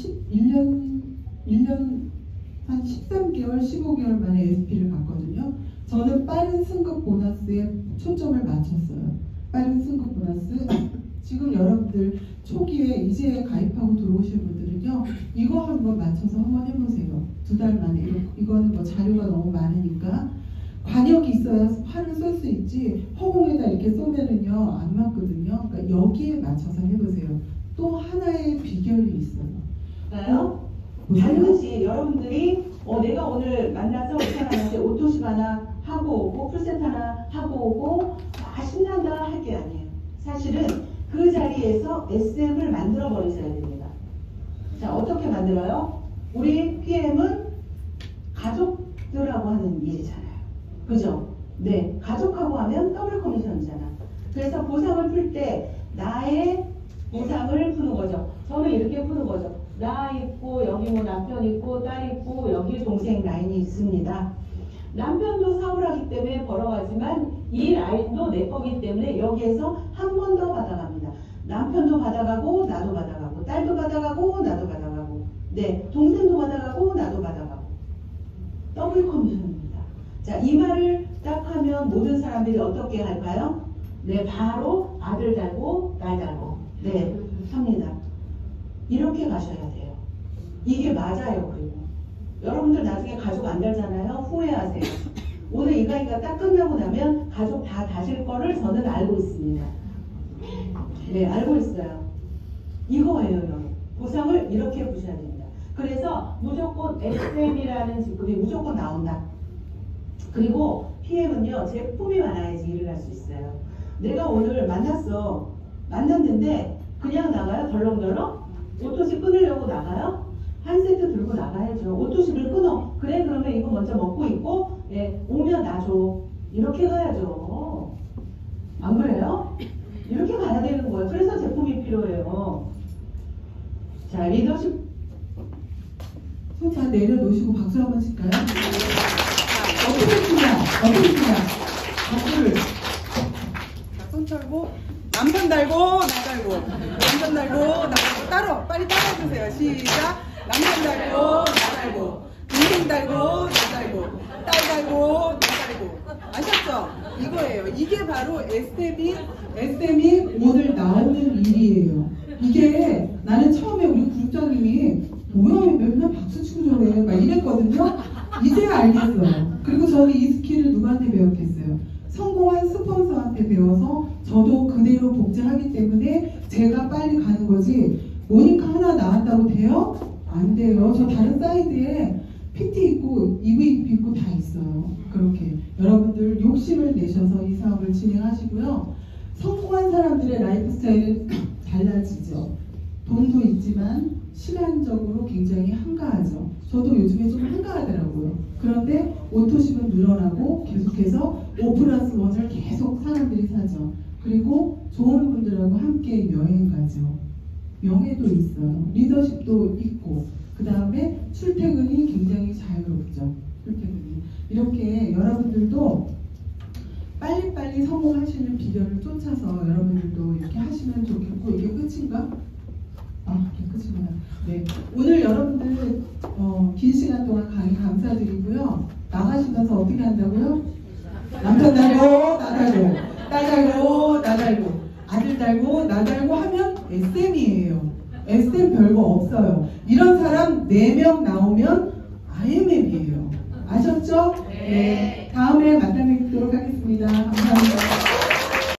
한 13개월, 15개월 만에 SP를 갔거든요. 저는 빠른 승급 보너스에 초점을 맞췄어요. 빠른 승급 보너스. 지금 여러분들 초기에 이제 가입하고 들어오신 분들은요. 이거 한번 맞춰서 한번 해보세요. 2달 만에. 이거는 뭐 자료가 너무 많으니까. 관역이 있어야 활을 쏠 수 있지 허공에다 이렇게 쏘면은요 안 맞거든요. 그러니까 여기에 맞춰서 해보세요. 또 하나의 비결이 있어요. 단지 여러분들이 내가 오늘 만나서 이 사람한테 오토십 하나 하고 오고 풀셋 하나 하고 오고 신난다 할 게 아니에요. 사실은 그 자리에서 SM을 만들어 버리셔야 됩니다. 자, 어떻게 만들어요? 우리 PM은 가족들하고 하는 일이잖아요. 그죠? 네, 가족하고 하면 더블 커미션이잖아. 그래서 보상을 풀 때 나의 보상을 푸는 거죠. 저는 이렇게 푸는 거죠. 나 있고 여기 뭐 남편 있고 딸 있고 여기 동생 라인이 있습니다. 남편도 사업을 하기 때문에 벌어가지만 이 라인도 내 거기 때문에 여기에서 한 번 더 받아갑니다. 남편도 받아가고 나도 받아가고 딸도 받아가고 나도 받아가고 네 동생도 받아가고 나도 받아가고 더블 커미션입니다. 자, 이 말을 딱 하면 모든 사람들이 어떻게 할까요? 네, 바로 아들 달고 딸 달고 네 합니다. 이렇게 가셔야 돼요. 이게 맞아요. 그리고 여러분들 나중에 가족 안 달잖아요. 후회하세요. 오늘 이 강의가 딱 끝나고 나면 가족 다 다실 거를 저는 알고 있습니다. 네, 알고 있어요. 이거예요, 여러분. 보상을 이렇게 보셔야 됩니다. 그래서 무조건 SM이라는 직급이 무조건 나온다. 그리고 PM은요, 제품이 많아야지 일을 할 수 있어요. 내가 오늘 만났는데 그냥 나가요? 덜렁덜렁? 오토시 끊으려고 나가요? 한 세트 들고 나가야죠. 오토시를 끊어. 그래, 그러면 이거 먼저 먹고 있고, 예, 오면 놔줘. 이렇게 가야죠. 안 그래요? 이렇게 가야 되는 거예요. 그래서 제품이 필요해요. 자, 리더십. 손 다 내려놓으시고 박수 한번 칠까요? 어떻게 치냐? 박수를. 자, 손 털고 남편 달고 나 달고 남편 달고 나 달고 따로 빨리 따라해주세요. 시작. 남편 달고 나 달고 동생 달고 나 달고 딸 달고 나 달고 아셨죠? 이거예요. 이게 바로 SM이 오늘 나오는 일이에요. 이게 나는 처음에 우리 구독자님이 뭐야 맨날 박수 치고 저래 막 이랬거든요. 이제 알겠어요. 그리고 저는 이 스킬을 누구한테 배웠겠어요? 성공한 스폰서한테 배워서 저도 그대로 복제하기 때문에 제가 빨리 가는 거지. 모니카 하나 나왔다고 돼요? 안 돼요. 저 다른 사이드에 PT 있고 EVP 있고 다 있어요. 그렇게 여러분들 욕심을 내셔서 이 사업을 진행하시고요. 성공한 사람들의 라이프 스타일은 달라지죠. 돈도 있지만 시간적으로 굉장히 한가하죠. 저도 요즘에 좀 한가하더라고요. 그런데 오토십은 늘어나고 계속해서 5+1을 계속 사람들이 사죠. 그리고 좋은 분들하고 함께 여행 가죠. 명예도 있어요. 리더십도 있고 그 다음에 출퇴근이 굉장히 자유롭죠. 출퇴근이. 이렇게 여러분들도 빨리빨리 성공하시는 비결을 쫓아서 여러분들도 이렇게 하시면 좋겠고 이게 끝인가? 이게 끝이구나. 네. 오늘 여러분들 긴 시간 동안 강의 감사드리고요. 나가시면서 어떻게 한다고요? 남편 달고 나 달고 딸 달고 나 달고 아들 달고 나 달고 하면 SM이에요. SM 별거 없어요. 이런 사람 4명 나오면 IMM이에요. 아셨죠? 네. 다음에 만나 뵙도록 하겠습니다. 감사합니다.